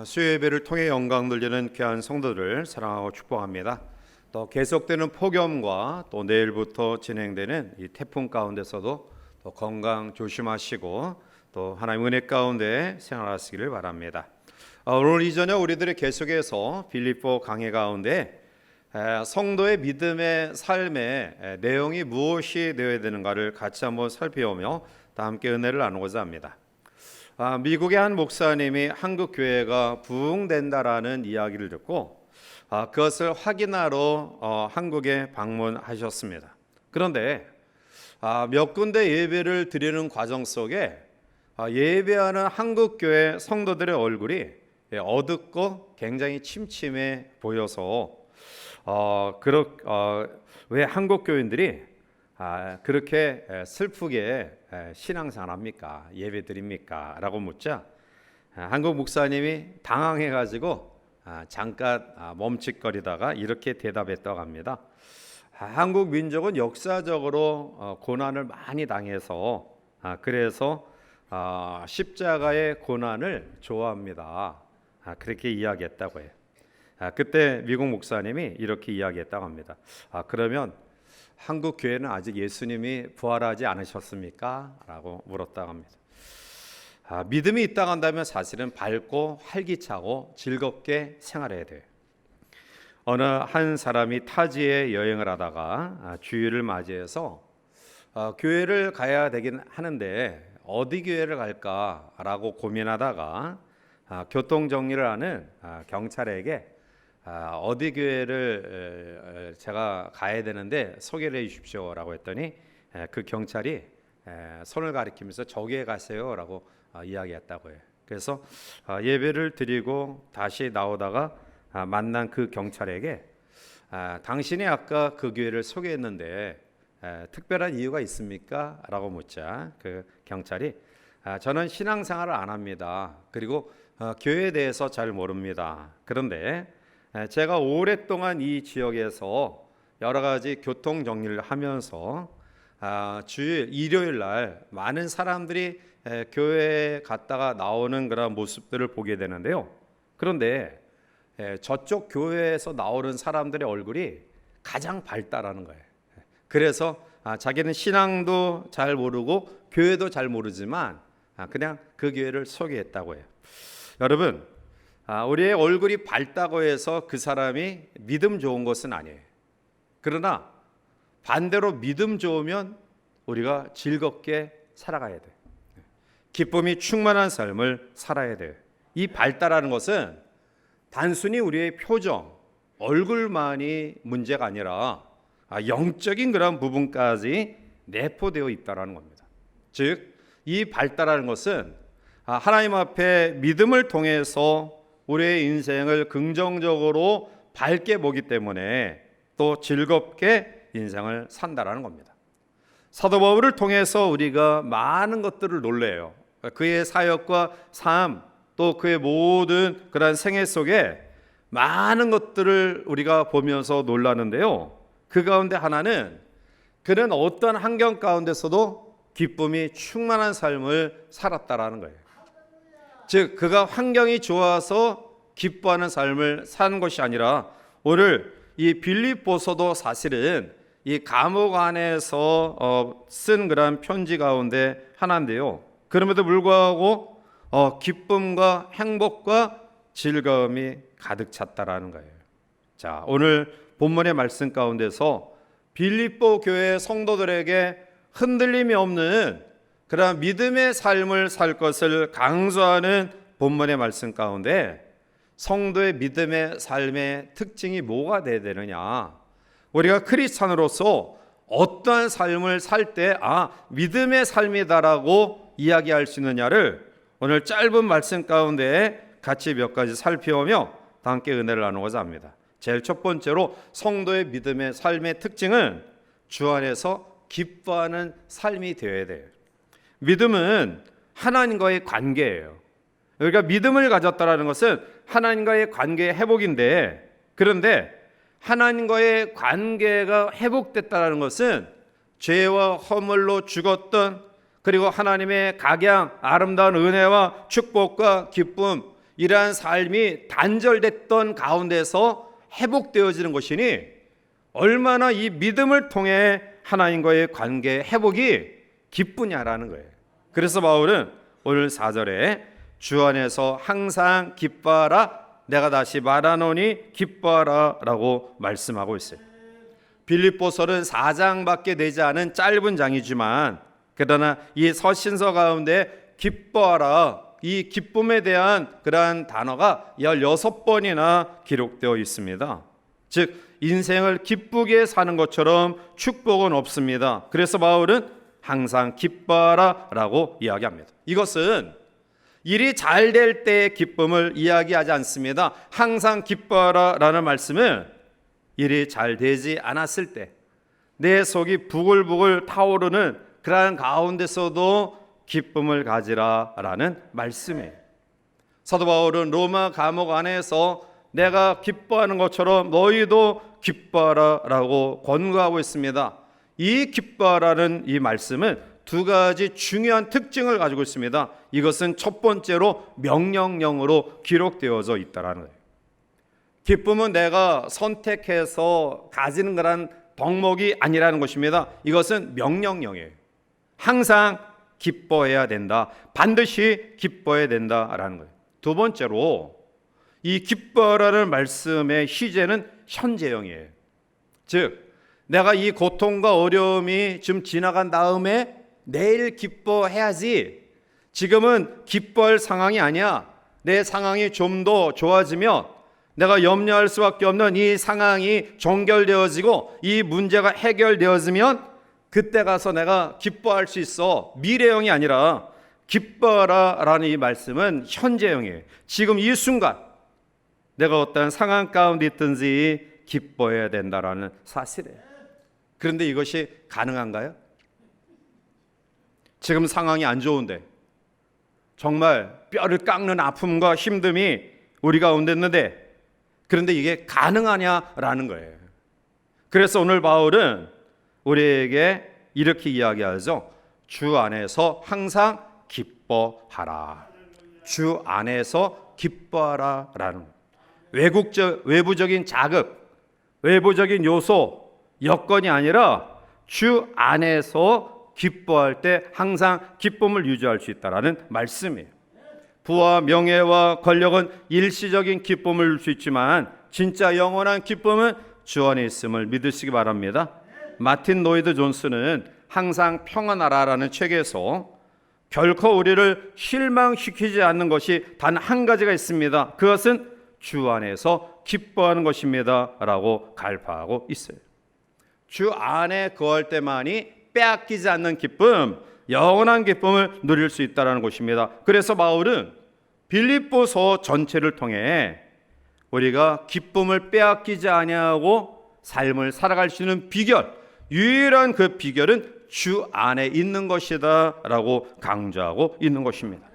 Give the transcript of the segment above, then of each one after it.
수요 예배를 통해 영광 돌리는 귀한 성도들을 사랑하고 축복합니다. 또 계속되는 폭염과 또 내일부터 진행되는 이 태풍 가운데서도 또 건강 조심하시고 또 하나님의 은혜 가운데 생활하시기를 바랍니다. 오늘 이 저녁 우리들이 계속해서 빌립보 강해 가운데 성도의 믿음의 삶의 내용이 무엇이 되어야 되는가를 같이 한번 살펴보며 다 함께 은혜를 나누고자 합니다. 미국의 한 목사님이 한국 교회가 부흥된다라는 이야기를 듣고 그것을 확인하러 한국에 방문하셨습니다. 그런데 몇 군데 예배를 드리는 과정 속에 예배하는 한국 교회 성도들의 얼굴이 어둡고 굉장히 침침해 보여서 왜 한국 교인들이 그렇게 슬프게 신앙생활합니까? 예배드립니까? 라고 묻자 한국 목사님이 당황해가지고 잠깐 멈칫거리다가 이렇게 대답했다고 합니다. 한국 민족은 역사적으로 고난을 많이 당해서 그래서 십자가의 고난을 좋아합니다. 그렇게 이야기했다고 해요. 그때 미국 목사님이 이렇게 이야기했다고 합니다. 그러면 한국 교회는 아직 예수님이 부활하지 않으셨습니까? 라고 물었다고 합니다. 믿음이 있다고 한다면 사실은 밝고 활기차고 즐겁게 생활해야 돼요. 어느 한 사람이 타지에 여행을 하다가 주일을 맞이해서 교회를 가야 되긴 하는데 어디 교회를 갈까라고 고민하다가 교통정리를 하는 경찰에게 어디 교회를 제가 가야 되는데 소개를 해 주십시오라고 했더니 그 경찰이 손을 가리키면서 저기에 가세요라고 이야기했다고 해요. 그래서 예배를 드리고 다시 나오다가 만난 그 경찰에게 당신이 아까 그 교회를 소개했는데 특별한 이유가 있습니까? 라고 묻자 그 경찰이 저는 신앙생활을 안 합니다. 그리고 교회에 대해서 잘 모릅니다. 그런데 제가 오랫동안 이 지역에서 여러 가지 교통 정리를 하면서 주일 일요일 날 많은 사람들이 교회에 갔다가 나오는 그런 모습들을 보게 되는데요. 그런데 저쪽 교회에서 나오는 사람들의 얼굴이 가장 밝다라는 거예요. 그래서 자기는 신앙도 잘 모르고 교회도 잘 모르지만 그냥 그 교회를 소개했다고 해요. 여러분, 우리의 얼굴이 밝다고 해서 그 사람이 믿음 좋은 것은 아니에요. 그러나 반대로 믿음 좋으면 우리가 즐겁게 살아가야 돼요. 기쁨이 충만한 삶을 살아야 돼요. 이 밝다라는 것은 단순히 우리의 표정, 얼굴만이 문제가 아니라 영적인 그런 부분까지 내포되어 있다라는 겁니다. 즉, 이 밝다라는 것은 하나님 앞에 믿음을 통해서 우리의 인생을 긍정적으로 밝게 보기 때문에 또 즐겁게 인생을 산다라는 겁니다. 사도 바울을 통해서 우리가 많은 것들을 놀래요. 그의 사역과 삶, 또 그의 모든 그런 생애 속에 많은 것들을 우리가 보면서 놀라는데요. 그 가운데 하나는 그는 어떤 환경 가운데서도 기쁨이 충만한 삶을 살았다라는 거예요. 즉 그가 환경이 좋아서 기뻐하는 삶을 사는 것이 아니라 오늘 이 빌립보서도 사실은 이 감옥 안에서 쓴 그런 편지 가운데 하나인데요. 그럼에도 불구하고 기쁨과 행복과 즐거움이 가득 찼다라는 거예요. 자, 오늘 본문의 말씀 가운데서 빌립보 교회 성도들에게 흔들림이 없는 그런 믿음의 삶을 살 것을 강조하는 본문의 말씀 가운데 성도의 믿음의 삶의 특징이 뭐가 돼야 되느냐, 우리가 크리스찬으로서 어떠한 삶을 살 때 믿음의 삶이다라고 이야기할 수 있느냐를 오늘 짧은 말씀 가운데 같이 몇 가지 살펴보며 다 함께 은혜를 나누고자 합니다. 제일 첫 번째로 성도의 믿음의 삶의 특징은 주 안에서 기뻐하는 삶이 되어야 돼요. 믿음은 하나님과의 관계예요. 우리가 믿음을 가졌다는 것은 하나님과의 관계의 회복인데, 그런데 하나님과의 관계가 회복됐다는 것은 죄와 허물로 죽었던, 그리고 하나님의 각양, 아름다운 은혜와 축복과 기쁨, 이러한 삶이 단절됐던 가운데서 회복되어지는 것이니 얼마나 이 믿음을 통해 하나님과의 관계 회복이 기쁘냐라는 거예요. 그래서 바울은 오늘 4절에 주 안에서 항상 기뻐하라, 내가 다시 말하노니 기뻐하라 라고 말씀하고 있어요. 빌립보서는 4장밖에 되지 않은 짧은 장이지만 그러나 이 서신서 가운데 기뻐하라, 이 기쁨에 대한 그러한 단어가 16번이나 기록되어 있습니다. 즉 인생을 기쁘게 사는 것처럼 축복은 없습니다. 그래서 바울은 항상 기뻐하라 라고 이야기합니다. 이것은 일이 잘 될 때의 기쁨을 이야기하지 않습니다. 항상 기뻐하라 라는 말씀은 일이 잘 되지 않았을 때 내 속이 부글부글 타오르는 그러한 가운데서도 기쁨을 가지라 라는 말씀이에요. 사도 바울은 로마 감옥 안에서 내가 기뻐하는 것처럼 너희도 기뻐하라 라고 권고하고 있습니다. 이 기뻐하라는 이 말씀은 두 가지 중요한 특징을 가지고 있습니다. 이것은 첫 번째로 명령형으로 기록되어져 있다는 거예요. 기쁨은 내가 선택해서 가지는 거란 덕목이 아니라는 것입니다. 이것은 명령형이에요. 항상 기뻐해야 된다. 반드시 기뻐해야 된다라는 거예요. 두 번째로 이 기뻐라는 말씀의 시제는 현재형이에요. 즉 내가 이 고통과 어려움이 좀 지나간 다음에 내일 기뻐해야지, 지금은 기뻐할 상황이 아니야, 내 상황이 좀 더 좋아지면 내가 염려할 수밖에 없는 이 상황이 종결되어지고 이 문제가 해결되어지면 그때 가서 내가 기뻐할 수 있어. 미래형이 아니라 기뻐라 라는 이 말씀은 현재형이에요. 지금 이 순간 내가 어떤 상황 가운데 있든지 기뻐해야 된다라는 사실이에요. 그런데 이것이 가능한가요? 지금 상황이 안 좋은데 정말 뼈를 깎는 아픔과 힘듦이 우리 가운데 있는데 그런데 이게 가능하냐라는 거예요. 그래서 오늘 바울은 우리에게 이렇게 이야기하죠. 주 안에서 항상 기뻐하라. 주 안에서 기뻐하라 라는 외부적인 자극, 외부적인 요소, 여건이 아니라 주 안에서 기뻐할 때 항상 기쁨을 유지할 수 있다라는 말씀이에요. 부와 명예와 권력은 일시적인 기쁨을 줄 수 있지만 진짜 영원한 기쁨은 주 안에 있음을 믿으시기 바랍니다. 마틴 노이드 존스는 항상 평안하라라는 책에서 결코 우리를 실망시키지 않는 것이 단 한 가지가 있습니다. 그것은 주 안에서 기뻐하는 것입니다 라고 갈파하고 있어요. 주 안에 거할 때만이 빼앗기지 않는 기쁨, 영원한 기쁨을 누릴 수 있다는 것입니다. 그래서 바울은 빌립보서 전체를 통해 우리가 기쁨을 빼앗기지 아니하고 삶을 살아갈 수 있는 비결, 유일한 그 비결은 주 안에 있는 것이다 라고 강조하고 있는 것입니다.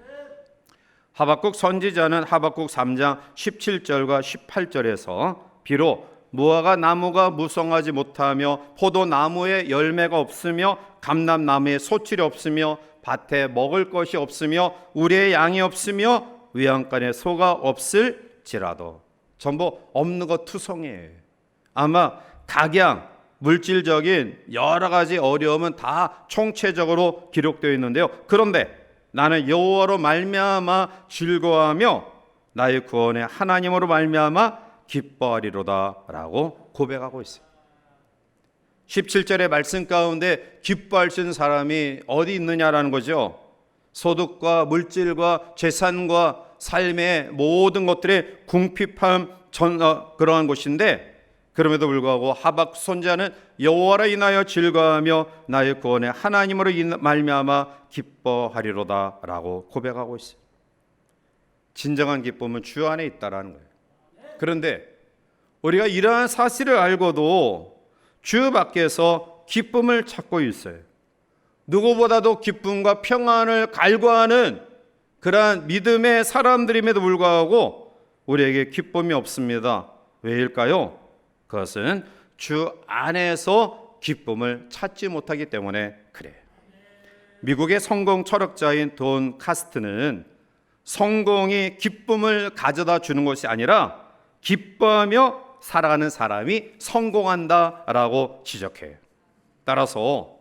하박국 선지자는 하박국 3장 17절과 18절에서 비록 무화과 나무가 무성하지 못하며 포도나무에 열매가 없으며 감람나무에 소출이 없으며 밭에 먹을 것이 없으며 우리의 양이 없으며 외양간에 소가 없을지라도, 전부 없는 것 투성이에요. 아마 각양 물질적인 여러 가지 어려움은 다 총체적으로 기록되어 있는데요. 그런데 나는 여호와로 말미암아 즐거워하며 나의 구원의 하나님으로 말미암아 기뻐하리로다 라고 고백하고 있어요. 17절의 말씀 가운데 기뻐할 수 있는 사람이 어디 있느냐라는 거죠. 소득과 물질과 재산과 삶의 모든 것들의 궁핍함 그러한 것인데, 그럼에도 불구하고 하박국 선지자는 여호와로 인하여 즐거워하며 나의 구원의 하나님으로 말미암아 기뻐하리로다 라고 고백하고 있어요. 진정한 기쁨은 주 안에 있다라는 거예요. 그런데 우리가 이러한 사실을 알고도 주 밖에서 기쁨을 찾고 있어요. 누구보다도 기쁨과 평안을 갈구하는 그러한 믿음의 사람들임에도 불구하고 우리에게 기쁨이 없습니다. 왜일까요? 그것은 주 안에서 기쁨을 찾지 못하기 때문에 그래요. 미국의 성공 철학자인 돈 카스트는 성공이 기쁨을 가져다 주는 것이 아니라 기뻐하며 살아가는 사람이 성공한다라고 지적해요. 따라서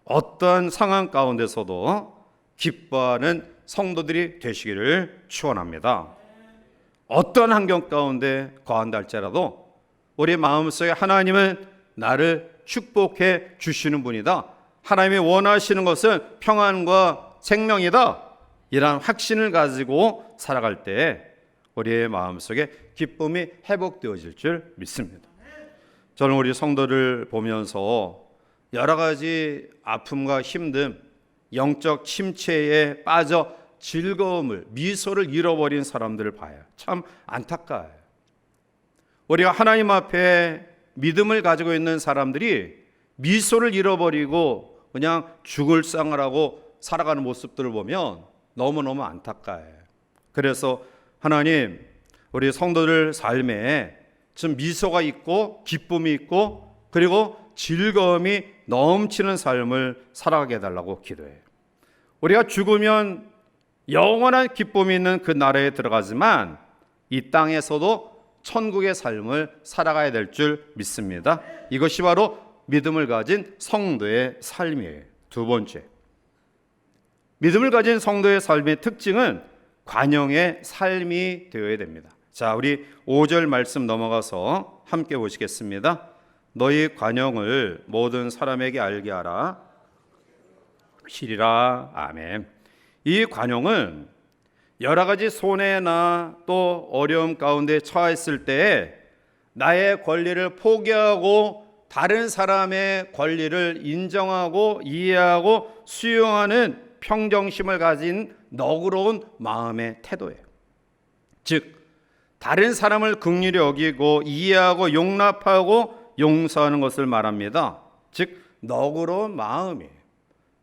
어떤 상황 가운데서도 기뻐하는 성도들이 되시기를 축원합니다. 어떤 환경 가운데 거한다 할지라도 우리 마음속에 하나님은 나를 축복해 주시는 분이다. 하나님이 원하시는 것은 평안과 생명이다. 이러한 확신을 가지고 살아갈 때 우리의 마음속에 기쁨이 회복되어질 줄 믿습니다. 저는 우리 성도를 보면서 여러 가지 아픔과 힘듦, 영적 침체에 빠져 즐거움을, 미소를 잃어버린 사람들을 봐요. 참 안타까워요. 우리가 하나님 앞에 믿음을 가지고 있는 사람들이 미소를 잃어버리고 그냥 죽을 상을 하고 살아가는 모습들을 보면 너무너무 안타까워요. 그래서 하나님, 우리 성도들 삶에 좀 미소가 있고 기쁨이 있고 그리고 즐거움이 넘치는 삶을 살아가게 해달라고 기도해요. 우리가 죽으면 영원한 기쁨이 있는 그 나라에 들어가지만 이 땅에서도 천국의 삶을 살아가야 될 줄 믿습니다. 이것이 바로 믿음을 가진 성도의 삶이에요. 두 번째, 믿음을 가진 성도의 삶의 특징은 관용의 삶이 되어야 됩니다. 자, 우리 5절 말씀 넘어가서 함께 보시겠습니다. 너희 관용을 모든 사람에게 알게 하라. 시리라. 아멘. 이 관용은 여러 가지 손해나 또 어려움 가운데 처했을 때 나의 권리를 포기하고 다른 사람의 권리를 인정하고 이해하고 수용하는 평정심을 가진 너그러운 마음의 태도예요. 즉, 다른 사람을 긍휼히 여기고 이해하고 용납하고 용서하는 것을 말합니다. 즉, 너그러운 마음이에요.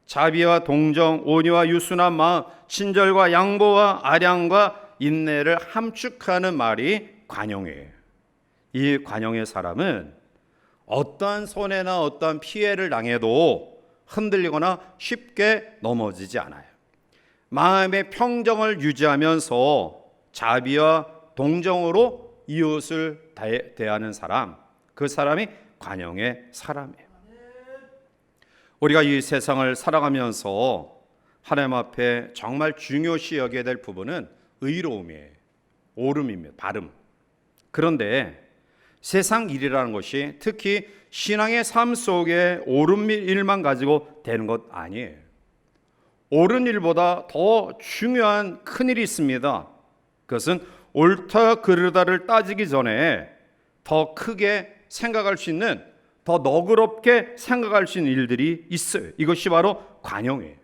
자비와 동정, 온유와 유순한 마음, 친절과 양보와 아량과 인내를 함축하는 말이 관용이에요. 이 관용의 사람은 어떠한 손해나 어떠한 피해를 당해도 흔들리거나 쉽게 넘어지지 않아요. 마음의 평정을 유지하면서 자비와 동정으로 이웃을 대하는 사람, 그 사람이 관용의 사람이에요. 우리가 이 세상을 살아가면서 하나님 앞에 정말 중요시 여겨야 될 부분은 의로움이에요. 옳음입니다. 바름. 그런데 세상 일이라는 것이 특히 신앙의 삶 속에 옳은 일만 가지고 되는 것 아니에요. 옳은 일보다 더 중요한 큰 일이 있습니다. 그것은 옳다 그르다를 따지기 전에 더 크게 생각할 수 있는, 더 너그럽게 생각할 수 있는 일들이 있어요. 이것이 바로 관용이에요.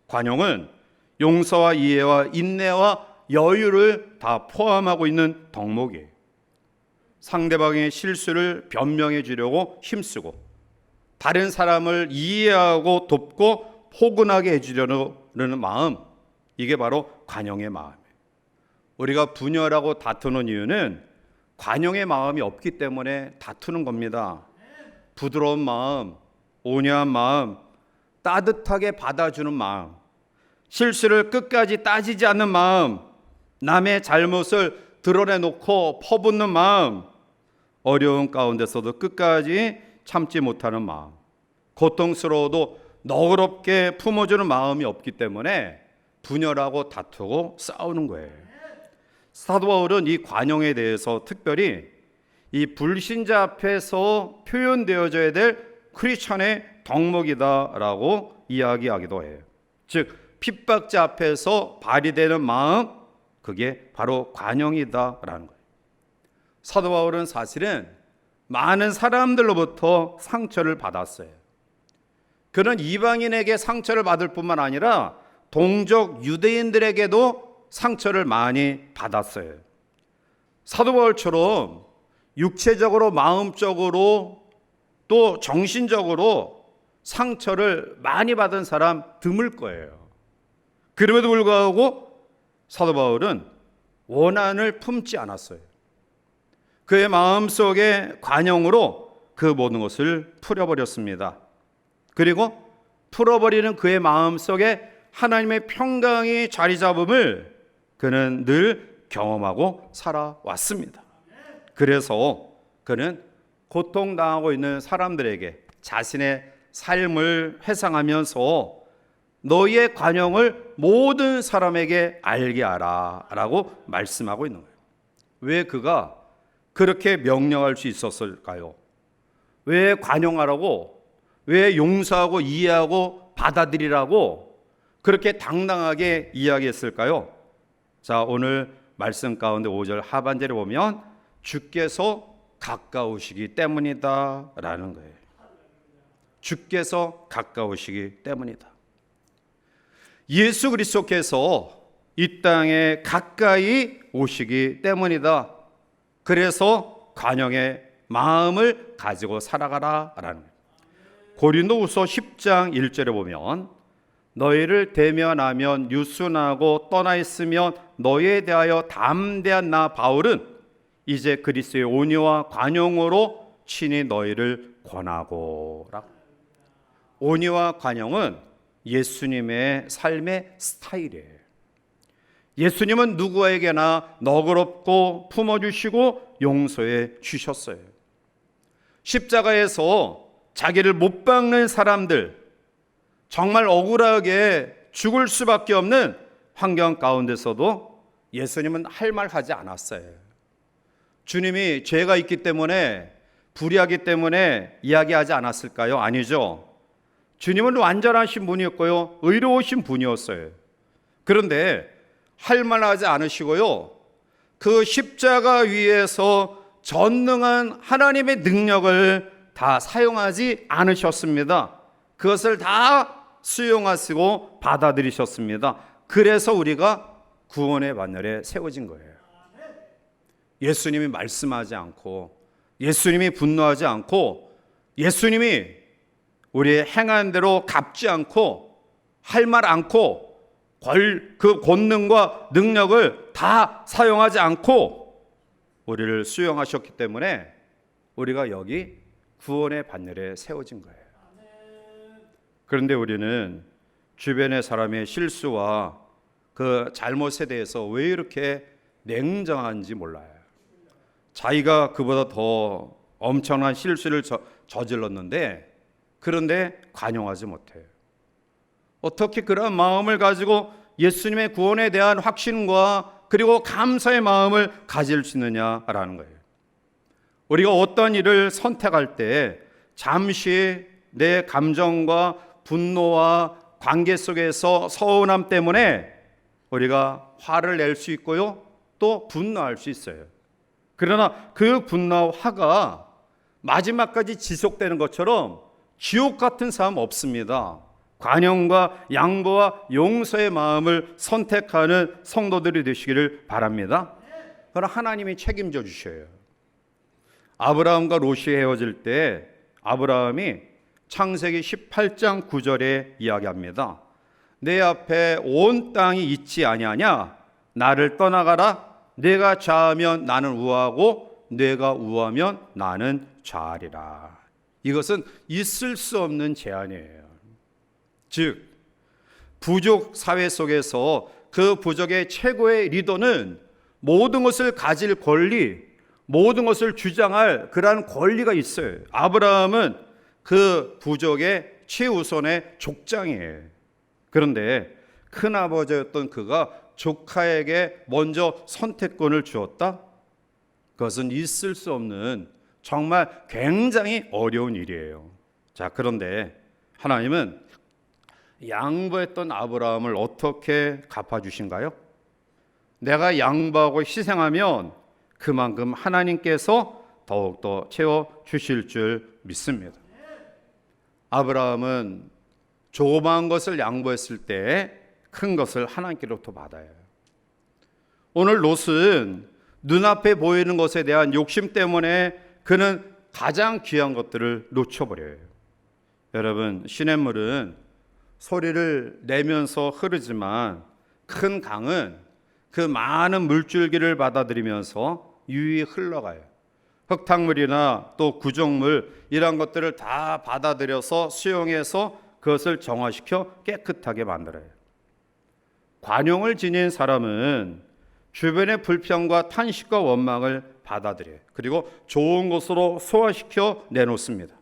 관용은 용서와 이해와 인내와 여유를 다 포함하고 있는 덕목이에요. 상대방의 실수를 변명해 주려고 힘쓰고 다른 사람을 이해하고 돕고 포근하게 해주려는 마음, 이게 바로 관용의 마음이에요. 우리가 분열하고 다투는 이유는 관용의 마음이 없기 때문에 다투는 겁니다. 부드러운 마음, 온유한 마음, 따뜻하게 받아주는 마음, 실수를 끝까지 따지지 않는 마음, 남의 잘못을 드러내놓고 퍼붓는 마음, 어려운 가운데서도 끝까지 참지 못하는 마음, 고통스러워도 너그럽게 품어주는 마음이 없기 때문에 분열하고 다투고 싸우는 거예요. 사도 바울은 이 관용에 대해서 특별히 이 불신자 앞에서 표현되어져야 될 크리스천의 덕목이다라고 이야기하기도 해요. 즉, 핍박자 앞에서 발휘되는 마음, 그게 바로 관용이다라는 거예요. 사도 바울은 사실은 많은 사람들로부터 상처를 받았어요. 그는 이방인에게 상처를 받을 뿐만 아니라 동족 유대인들에게도 상처를 많이 받았어요. 사도 바울처럼 육체적으로, 마음적으로 또 정신적으로 상처를 많이 받은 사람 드물 거예요. 그럼에도 불구하고 사도 바울은 원한을 품지 않았어요. 그의 마음속에 관용으로 그 모든 것을 풀어버렸습니다. 그리고 풀어버리는 그의 마음속에 하나님의 평강이 자리 잡음을 그는 늘 경험하고 살아왔습니다. 그래서 그는 고통당하고 있는 사람들에게 자신의 삶을 회상하면서 너희의 관용을 모든 사람에게 알게 하라 라고 말씀하고 있는 거예요. 왜 그가 그렇게 명령할 수 있었을까요? 왜 관용하라고, 왜 용서하고 이해하고 받아들이라고 그렇게 당당하게 이야기했을까요? 자, 오늘 말씀 가운데 5절 하반절에 보면 주께서 가까우시기 때문이다 라는 거예요. 주께서 가까우시기 때문이다. 예수 그리스도께서 이 땅에 가까이 오시기 때문이다. 그래서 관용의 마음을 가지고 살아가라 라는 거예요. 고린도후서 10장 1절에 보면 너희를 대면하면 유순하고 떠나 있으면 너희에 대하여 담대한 나 바울은 이제 그리스도의 온유와 관용으로 친히 너희를 권하고 라고. 온유와 관용은 예수님의 삶의 스타일이에요. 예수님은 누구에게나 너그럽고 품어주시고 용서해 주셨어요. 십자가에서 자기를 못 박는 사람들, 정말 억울하게 죽을 수밖에 없는 환경 가운데서도 예수님은 할 말 하지 않았어요. 주님이 죄가 있기 때문에, 불의하기 때문에 이야기하지 않았을까요? 아니죠. 주님은 완전하신 분이었고요, 의로우신 분이었어요. 그런데 할 말 하지 않으시고요, 그 십자가 위에서 전능한 하나님의 능력을 다 사용하지 않으셨습니다. 그것을 다 수용하시고 받아들이셨습니다. 그래서 우리가 구원의 반열에 세워진 거예요. 예수님이 말씀하지 않고, 예수님이 분노하지 않고, 예수님이 우리의 행한 대로 갚지 않고, 할 말 않고, 그 권능과 능력을 다 사용하지 않고 우리를 수용하셨기 때문에 우리가 여기 구원의 반열에 세워진 거예요. 그런데 우리는 주변의 사람의 실수와 그 잘못에 대해서 왜 이렇게 냉정한지 몰라요. 자기가 그보다 더 엄청난 실수를 저질렀는데, 그런데 관용하지 못해요. 어떻게 그런 마음을 가지고 예수님의 구원에 대한 확신과 그리고 감사의 마음을 가질 수 있느냐라는 거예요. 우리가 어떤 일을 선택할 때 잠시 내 감정과 분노와 관계 속에서 서운함 때문에 우리가 화를 낼 수 있고요, 또 분노할 수 있어요. 그러나 그 분노와 화가 마지막까지 지속되는 것처럼 지옥 같은 삶 없습니다. 관용과 양보와 용서의 마음을 선택하는 성도들이 되시기를 바랍니다. 그러나 하나님이 책임져 주셔요. 아브라함과 롯이 헤어질 때 아브라함이 창세기 18장 9절에 이야기합니다. 내 앞에 온 땅이 있지 아니하냐? 나를 떠나가라. 내가 좌하면 나는 우하고 내가 우하면 나는 좌하리라. 이것은 있을 수 없는 제안이에요. 즉, 부족 사회 속에서 그 부족의 최고의 리더는 모든 것을 가질 권리, 모든 것을 주장할 그러한 권리가 있어요. 아브라함은 그 부족의 최우선의 족장이에요. 그런데 큰아버지였던 그가 조카에게 먼저 선택권을 주었다? 그것은 있을 수 없는 정말 굉장히 어려운 일이에요. 자, 그런데 하나님은 양보했던 아브라함을 어떻게 갚아주신가요? 내가 양보하고 희생하면 그만큼 하나님께서 더욱더 채워주실 줄 믿습니다. 아브라함은 조그마한 것을 양보했을 때 큰 것을 하나님께로부터 받아요. 오늘 롯은 눈앞에 보이는 것에 대한 욕심 때문에 그는 가장 귀한 것들을 놓쳐버려요. 여러분, 시냇물은 소리를 내면서 흐르지만 큰 강은 그 많은 물줄기를 받아들이면서 유유히 흘러가요. 흙탕물이나 또 구정물 이런 것들을 다 받아들여서 수용해서 그것을 정화시켜 깨끗하게 만들어요. 관용을 지닌 사람은 주변의 불평과 탄식과 원망을 받아들여요. 그리고 좋은 것으로 소화시켜 내놓습니다.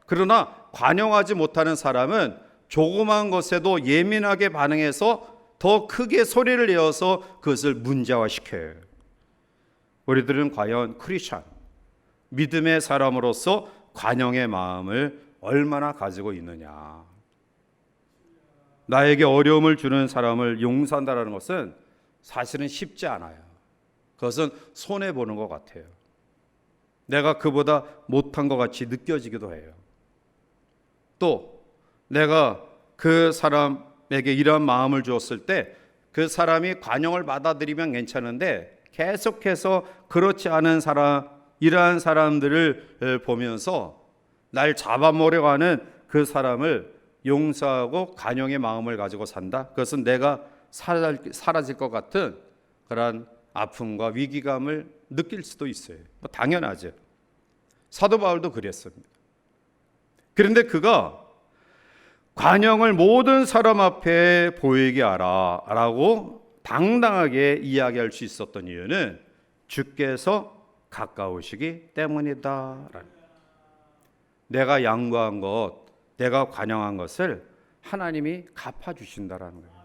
그러나 관용하지 못하는 사람은 조그만 것에도 예민하게 반응해서 더 크게 소리를 내어서 그것을 문제화시켜요. 우리들은 과연 크리스찬, 믿음의 사람으로서 관용의 마음을 얼마나 가지고 있느냐. 나에게 어려움을 주는 사람을 용서한다는 것은 사실은 쉽지 않아요. 그것은 손해보는 것 같아요. 내가 그보다 못한 것 같이 느껴지기도 해요. 또 내가 그 사람에게 이런 마음을 주었을 때 그 사람이 관용을 받아들이면 괜찮은데 계속해서 그렇지 않은 사람, 이러한 사람들을 보면서 날 잡아먹으려고 하는 그 사람을 용서하고 관용의 마음을 가지고 산다. 그것은 내가 사라질 것 같은 그런 아픔과 위기감을 느낄 수도 있어요. 당연하죠. 사도 바울도 그랬습니다. 그런데 그가 관용을 모든 사람 앞에 보이게 하라 라고 당당하게 이야기할 수 있었던 이유는 주께서 가까우시기 때문이다. 내가 양보한 것, 내가 관용한 것을 하나님이 갚아주신다라는 거예요.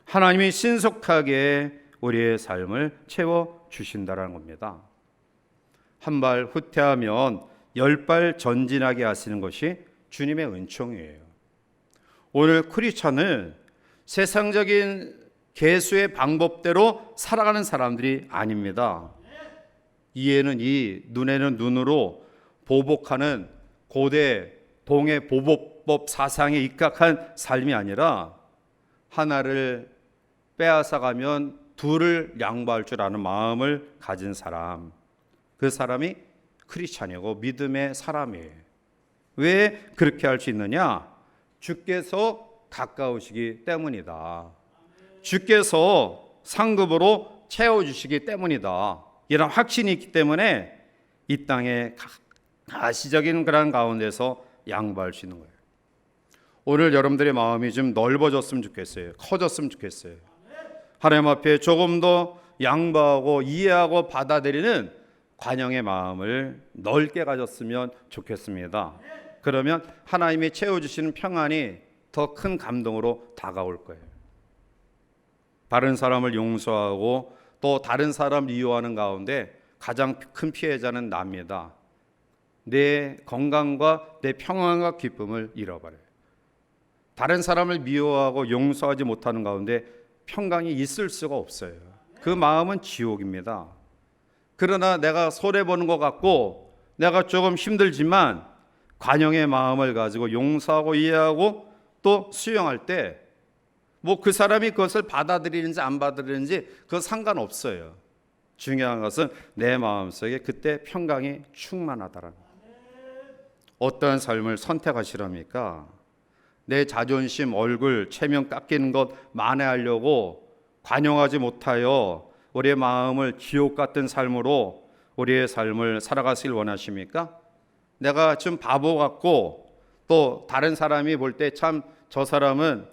하나님이 신속하게 우리의 삶을 채워주신다라는 겁니다. 한 발 후퇴하면 10발 전진하게 하시는 것이 주님의 은총이에요. 오늘 크리스찬은 세상적인 개수의 방법대로 살아가는 사람들이 아닙니다. 이에는 이, 눈에는 눈으로 보복하는 고대 동의 보복법 사상에 입각한 삶이 아니라 하나를 빼앗아가면 둘을 양보할 줄 아는 마음을 가진 사람, 그 사람이 크리스찬이고 믿음의 사람이에요. 왜 그렇게 할 수 있느냐? 주께서 가까우시기 때문이다. 주께서 상급으로 채워주시기 때문이다. 이런 확신이 있기 때문에 이 땅에 가시적인 그런 가운데서 양보할 수 있는 거예요. 오늘 여러분들의 마음이 좀 넓어졌으면 좋겠어요. 커졌으면 좋겠어요. 하나님 앞에 조금 더 양보하고 이해하고 받아들이는 관용의 마음을 넓게 가졌으면 좋겠습니다. 그러면 하나님이 채워주시는 평안이 더 큰 감동으로 다가올 거예요. 다른 사람을 용서하고 또 다른 사람을 이용하는 가운데 가장 큰 피해자는 납니다. 내 건강과 내 평안과 기쁨을 잃어버려요. 다른 사람을 미워하고 용서하지 못하는 가운데 평강이 있을 수가 없어요. 그 마음은 지옥입니다. 그러나 내가 손해보는 것 같고 내가 조금 힘들지만 관용의 마음을 가지고 용서하고 이해하고 또 수용할 때 뭐 그 사람이 그것을 받아들이는지 안 받아들이는지 그건 상관없어요. 중요한 것은 내 마음속에 그때 평강이 충만하다라는 거예요. 어떠한 삶을 선택하시랍니까? 내 자존심, 얼굴, 체면 깎이는 것 만회하려고 관용하지 못하여 우리의 마음을 지옥 같은 삶으로 우리의 삶을 살아가길 원하십니까? 내가 좀 바보 같고 또 다른 사람이 볼 때 참 저 사람은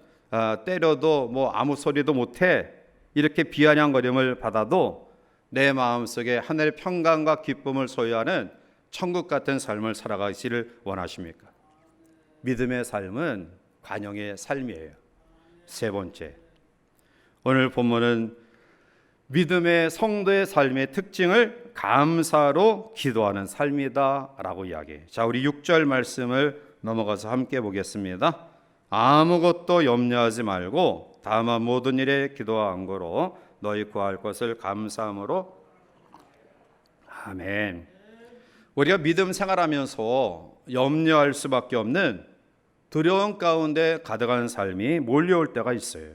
때려도 뭐 아무 소리도 못해 이렇게 비아냥거림을 받아도 내 마음속에 하늘의 평강과 기쁨을 소유하는 천국 같은 삶을 살아가기를 원하십니까? 믿음의 삶은 관용의 삶이에요. 세 번째, 오늘 본문은 믿음의 성도의 삶의 특징을 감사로 기도하는 삶이다 라고 이야기해요. 자, 우리 6절 말씀을 넘어가서 함께 보겠습니다. 아무것도 염려하지 말고 다만 모든 일에 기도와 안고로 너희 구할 것을 감사함으로. 아멘. 우리가 믿음 생활하면서 염려할 수밖에 없는 두려움 가운데 가득한 삶이 몰려올 때가 있어요.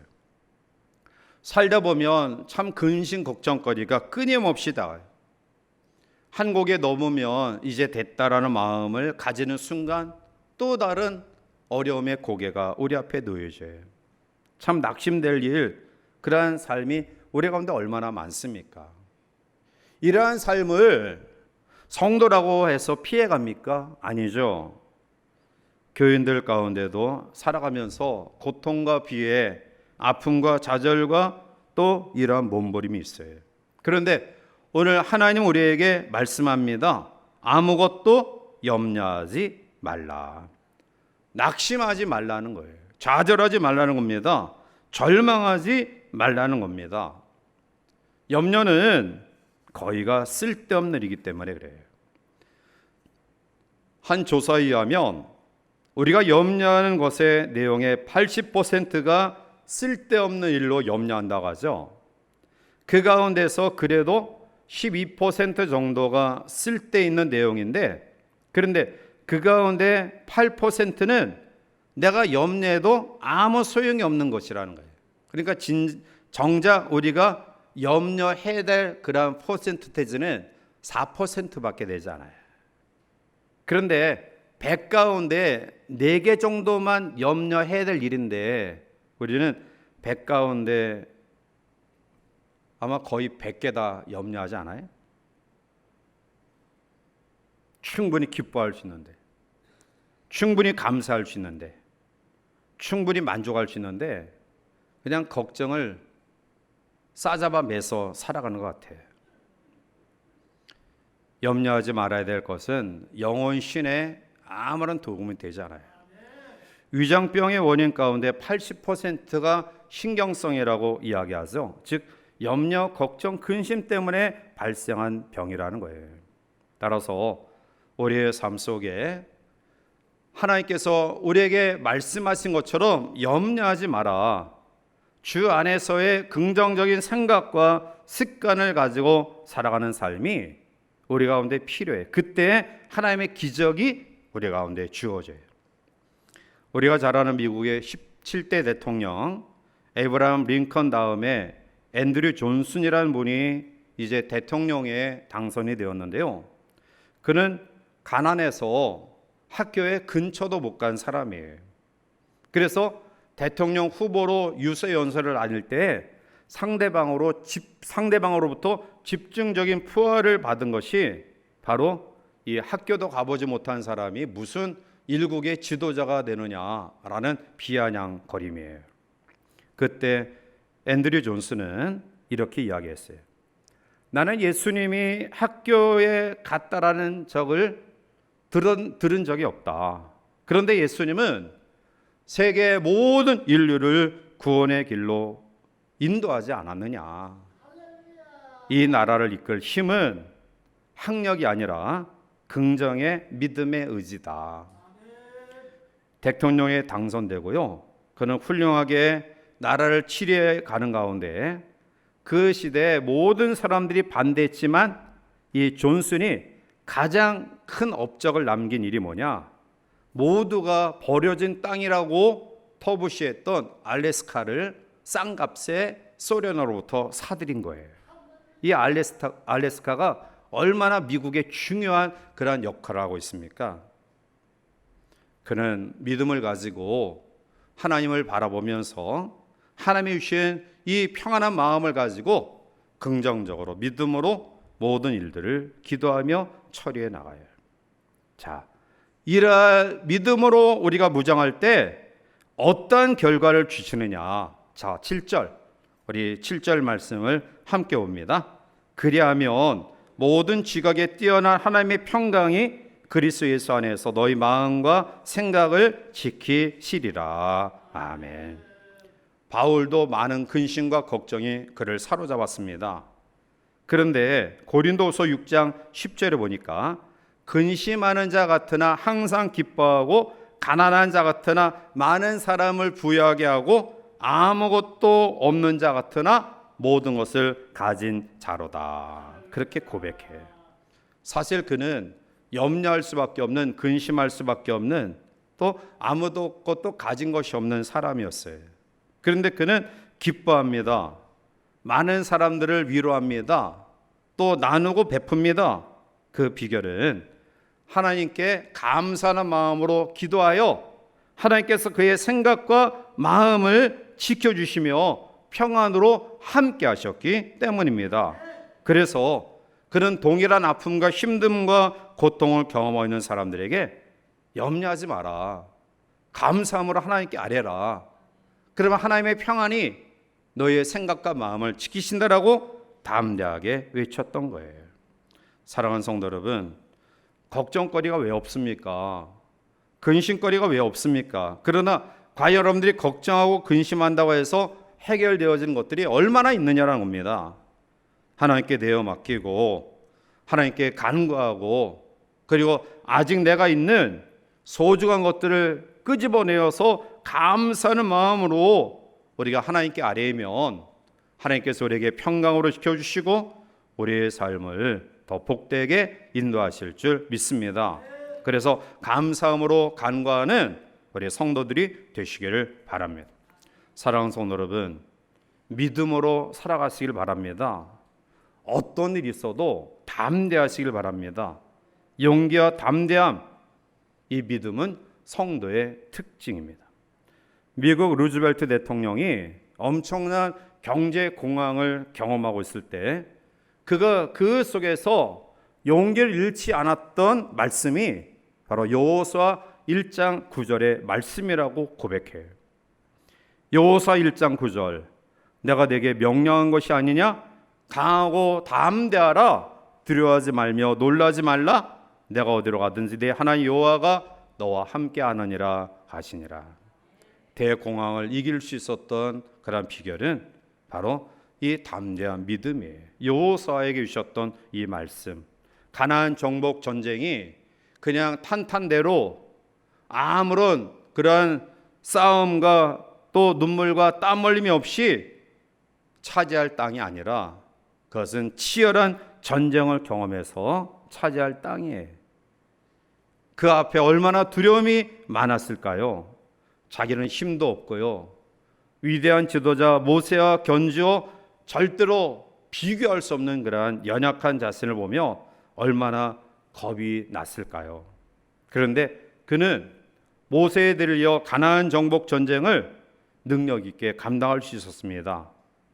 살다 보면 참 근심 걱정거리가 끊임없이 닿아요. 한 곡에 넘으면 이제 됐다라는 마음을 가지는 순간 또 다른 어려움의 고개가 우리 앞에 놓여져요. 참 낙심될 일, 그러한 삶이 우리 가운데 얼마나 많습니까? 이러한 삶을 성도라고 해서 피해갑니까? 아니죠. 교인들 가운데도 살아가면서 고통과 비에 아픔과 좌절과 또 이러한 몸부림이 있어요. 그런데 오늘 하나님 우리에게 말씀합니다. 아무것도 염려하지 말라. 낙심하지 말라는 거예요. 좌절하지 말라는 겁니다. 절망하지 말라는 겁니다. 염려는 거의가 쓸데없는 일이기 때문에 그래요. 한 조사에 의하면 우리가 염려하는 것의 내용의 80%가 쓸데없는 일로 염려한다고 하죠. 그 가운데서 그래도 12% 정도가 쓸데있는 내용인데, 그런데 그 가운데 8%는 내가 염려해도 아무 소용이 없는 것이라는 거예요. 그러니까 정작 우리가 염려해야 될 그런 퍼센트테이지는 4%밖에 되지 않아요. 그런데 100 가운데 4개 정도만 염려해야 될 일인데 우리는 100 가운데 아마 거의 100개 다 염려하지 않아요? 충분히 기뻐할 수 있는데, 충분히 감사할 수 있는데, 충분히 만족할 수 있는데 그냥 걱정을 싸잡아 매서 살아가는 것 같아요. 염려하지 말아야 될 것은 영혼 신에 아무런 도움이 되지 않아요. 위장병의 원인 가운데 80%가 신경성이라고 이야기하죠. 즉 염려, 걱정, 근심 때문에 발생한 병이라는 거예요. 따라서 우리의 삶 속에 하나님께서 우리에게 말씀하신 것처럼 염려하지 마라. 주 안에서의 긍정적인 생각과 습관을 가지고 살아가는 삶이 우리 가운데 필요해. 그때 하나님의 기적이 우리 가운데 주어져요. 우리가 잘 아는 미국의 17대 대통령 에이브라함 링컨 다음에 앤드류 존슨이라는 분이 이제 대통령에 당선이 되었는데요. 그는 가난해서 학교에 근처도 못 간 사람이에요. 그래서 대통령 후보로 유세 연설을 다닐 때 상대방으로부터 집중적인 부하를 받은 것이 바로 이 학교도 가보지 못한 사람이 무슨 일국의 지도자가 되느냐라는 비아냥거림이에요. 그때 앤드류 존슨은 이렇게 이야기했어요. 나는 예수님이 학교에 갔다라는 적을 들은 적이 없다. 그런데 예수님은 세계 모든 인류를 구원의 길로 인도하지 않았느냐. 이 나라를 이끌 힘은 학력이 아니라 긍정의 믿음의 의지다. 대통령에 당선되고요. 그는 훌륭하게 나라를 치리해 가는 가운데 그 시대에 모든 사람들이 반대했지만 이 존슨이 가장 큰 업적을 남긴 일이 뭐냐? 모두가 버려진 땅이라고 터부시했던 알래스카를 싼 값에 소련으로부터 사들인 거예요. 이 알래스카가 얼마나 미국의 중요한 그런 역할을 하고 있습니까? 그는 믿음을 가지고 하나님을 바라보면서 하나님이 주신 이 평안한 마음을 가지고 긍정적으로 믿음으로 모든 일들을 기도하며 처리해 나가요. 자, 이러한 믿음으로 우리가 무장할 때 어떤 결과를 주시느냐? 자, 7절. 우리 7절 말씀을 함께 봅니다. 그리하면 모든 지각에 뛰어난 하나님의 평강이 그리스도 예수 안에서 너희 마음과 생각을 지키시리라. 아멘. 바울도 많은 근심과 걱정이 그를 사로잡았습니다. 그런데 고린도후서 6장 10절에 보니까 근심하는 자 같으나 항상 기뻐하고 가난한 자 같으나 많은 사람을 부유하게 하고 아무것도 없는 자 같으나 모든 것을 가진 자로다. 그렇게 고백해. 사실 그는 염려할 수밖에 없는, 근심할 수밖에 없는, 또 아무것도 가진 것이 없는 사람이었어요. 그런데 그는 기뻐합니다. 많은 사람들을 위로합니다. 또 나누고 베풉니다. 그 비결은 하나님께 감사하는 마음으로 기도하여 하나님께서 그의 생각과 마음을 지켜주시며 평안으로 함께 하셨기 때문입니다. 그래서 그는 동일한 아픔과 힘듦과 고통을 경험하고 있는 사람들에게 염려하지 마라. 감사함으로 하나님께 아뢰라. 그러면 하나님의 평안이 너희의 생각과 마음을 지키신다라고 담대하게 외쳤던 거예요. 사랑하는 성도 여러분, 걱정거리가 왜 없습니까? 근심거리가 왜 없습니까? 그러나 과연 여러분들이 걱정하고 근심한다고 해서 해결되어지는 것들이 얼마나 있느냐라는 겁니다. 하나님께 내어 맡기고 하나님께 간구하고, 그리고 아직 내가 있는 소중한 것들을 끄집어내어서 감사하는 마음으로 우리가 하나님께 아뢰면 하나님께서 우리에게 평강으로 지켜주시고 우리의 삶을 더 복되게 인도하실 줄 믿습니다. 그래서 감사함으로 간구하는 우리 성도들이 되시기를 바랍니다. 사랑하는 성도 여러분, 믿음으로 살아가시길 바랍니다. 어떤 일이 있어도 담대하시길 바랍니다. 용기와 담대함, 이 믿음은 성도의 특징입니다. 미국 루즈벨트 대통령이 엄청난 경제 공황을 경험하고 있을 때 그가 그 속에서 용기를 잃지 않았던 말씀이 바로 여호수아 1장 9절의 말씀이라고 고백해요. 여호수아 1장 9절, 내가 내게 명령한 것이 아니냐? 강하고 담대하라. 두려워하지 말며 놀라지 말라. 내가 어디로 가든지 내 하나님 여호와가 너와 함께 하느니라 하시니라. 대공황을 이길 수 있었던 그런 비결은 바로 이 담대한 믿음이에요. 여호수아에게 주셨던 이 말씀, 가나안 정복 전쟁이 그냥 탄탄대로 아무런 그러한 싸움과 또 눈물과 땀 흘림이 없이 차지할 땅이 아니라 그것은 치열한 전쟁을 경험해서 차지할 땅이에요. 그 앞에 얼마나 두려움이 많았을까요? 자기는 힘도 없고요, 위대한 지도자 모세와 견주어 절대로 비교할 수 없는 그러한 연약한 자신을 보며 얼마나 겁이 났을까요? 그런데 그는 모세에 들려 가나안 정복 전쟁을 능력 있게 감당할 수 있었습니다.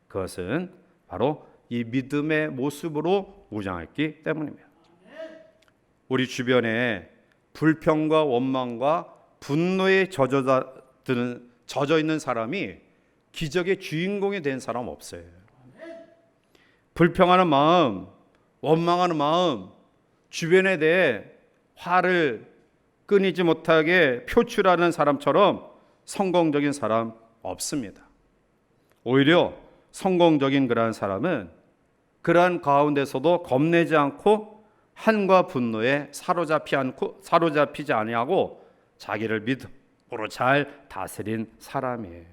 그것은 바로 이 믿음의 모습으로 무장했기 때문입니다. 우리 주변에 불평과 원망과 분노에 젖어 있는 사람이 기적의 주인공이 된 사람 없어요. 불평하는 마음, 원망하는 마음, 주변에 대해 화를 끊이지 못하게 표출하는 사람처럼 성공적인 사람 없습니다. 오히려 성공적인 그러한 사람은 그러한 가운데서도 겁내지 않고 한과 분노에 사로잡히지 아니하고 자기를 믿음으로 잘 다스린 사람이에요.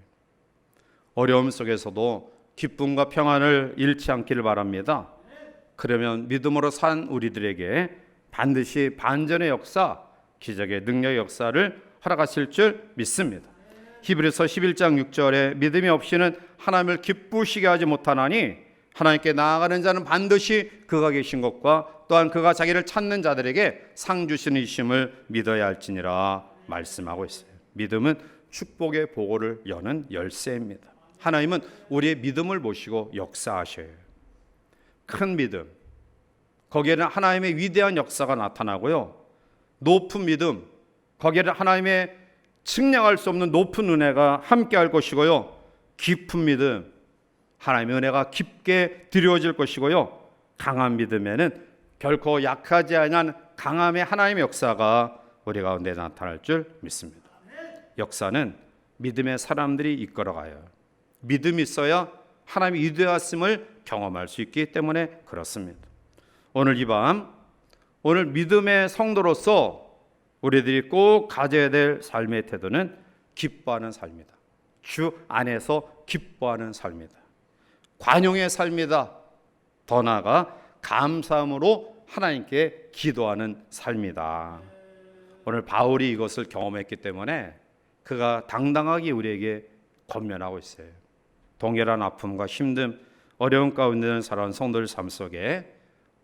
어려움 속에서도 기쁨과 평안을 잃지 않기를 바랍니다. 그러면 믿음으로 산 우리들에게 반드시 반전의 역사, 기적의 능력의 역사를 허락하실 줄 믿습니다. 히브리서 11장 6절에 믿음이 없이는 하나님을 기쁘시게 하지 못하나니 하나님께 나아가는 자는 반드시 그가 계신 것과 또한 그가 자기를 찾는 자들에게 상 주시는 이심을 믿어야 할지니라 말씀하고 있어요. 믿음은 축복의 보고를 여는 열쇠입니다. 하나님은 우리의 믿음을 보시고 역사하셔요. 큰 믿음, 거기에는 하나님의 위대한 역사가 나타나고요, 높은 믿음, 거기에는 하나님의 측량할 수 없는 높은 은혜가 함께할 것이고요, 깊은 믿음, 하나님의 은혜가 깊게 드려질 것이고요, 강한 믿음에는 결코 약하지 않은 강함의 하나님의 역사가 우리 가운데 나타날 줄 믿습니다. 역사는 믿음의 사람들이 이끌어가요. 믿음이 있어야 하나님의 위대하심을 경험할 수 있기 때문에 그렇습니다. 오늘 이 밤, 오늘 믿음의 성도로서 우리들이 꼭 가져야 될 삶의 태도는 기뻐하는 삶이다. 주 안에서 기뻐하는 삶이다. 관용의 삶이다. 더 나아가 감사함으로 하나님께 기도하는 삶이다. 오늘 바울이 이것을 경험했기 때문에 그가 당당하게 우리에게 권면하고 있어요. 동일한 아픔과 힘듦, 어려움 가운데 있는 살아온 성도들 삶 속에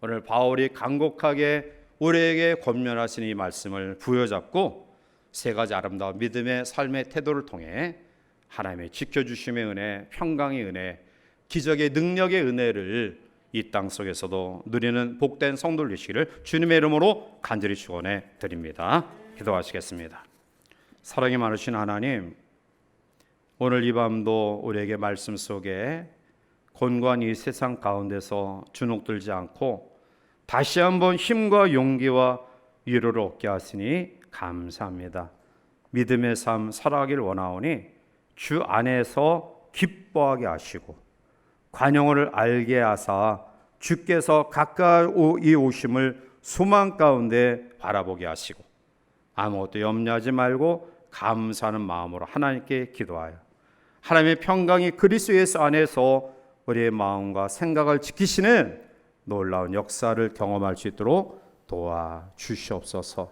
오늘 바울이 간곡하게 우리에게 권면하신 이 말씀을 부여잡고 세 가지 아름다운 믿음의 삶의 태도를 통해 하나님의 지켜주심의 은혜, 평강의 은혜, 기적의 능력의 은혜를 이 땅 속에서도 누리는 복된 성도들 되시기를 주님의 이름으로 간절히 축원해 드립니다. 기도하시겠습니다. 사랑이 많으신 하나님, 오늘 이 밤도 우리에게 말씀 속에 곤고한 이 세상 가운데서 주눅들지 않고 다시 한번 힘과 용기와 위로를 얻게 하시니 감사합니다. 믿음의 삶 살아가길 원하오니 주 안에서 기뻐하게 하시고 관용을 알게 하사 주께서 가까이 오심을 소망 가운데 바라보게 하시고 아무것도 염려하지 말고 감사하는 마음으로 하나님께 기도하여 하나님의 평강이 그리스도 예수 안에서 우리의 마음과 생각을 지키시는 놀라운 역사를 경험할 수 있도록 도와주시옵소서.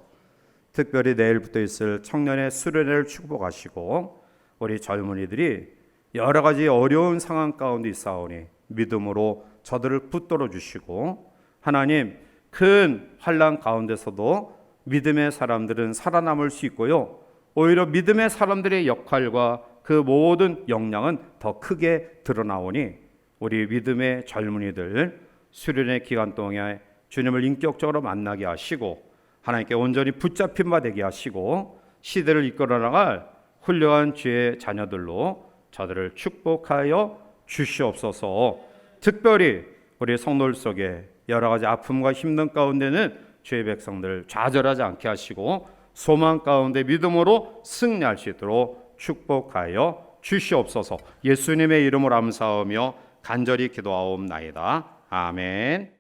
특별히 내일부터 있을 청년의 수련회를 축복하시고 우리 젊은이들이 여러 가지 어려운 상황 가운데 있사오니 믿음으로 저들을 붙들어 주시고 하나님 큰 환난 가운데서도 믿음의 사람들은 살아남을 수 있고요. 오히려 믿음의 사람들의 역할과 그 모든 역량은 더 크게 드러나오니 우리 믿음의 젊은이들 수련의 기간 동안에 주님을 인격적으로 만나게 하시고 하나님께 온전히 붙잡힌 바 되게 하시고 시대를 이끌어 나갈 훌륭한 주의 자녀들로 저들을 축복하여 주시옵소서. 특별히 우리 성도들 속에 여러 가지 아픔과 힘든 가운데는 주의 백성들 좌절하지 않게 하시고 소망 가운데 믿음으로 승리할 수 있도록 축복하여 주시옵소서. 예수님의 이름으로 감사하며 간절히 기도하옵나이다. 아멘.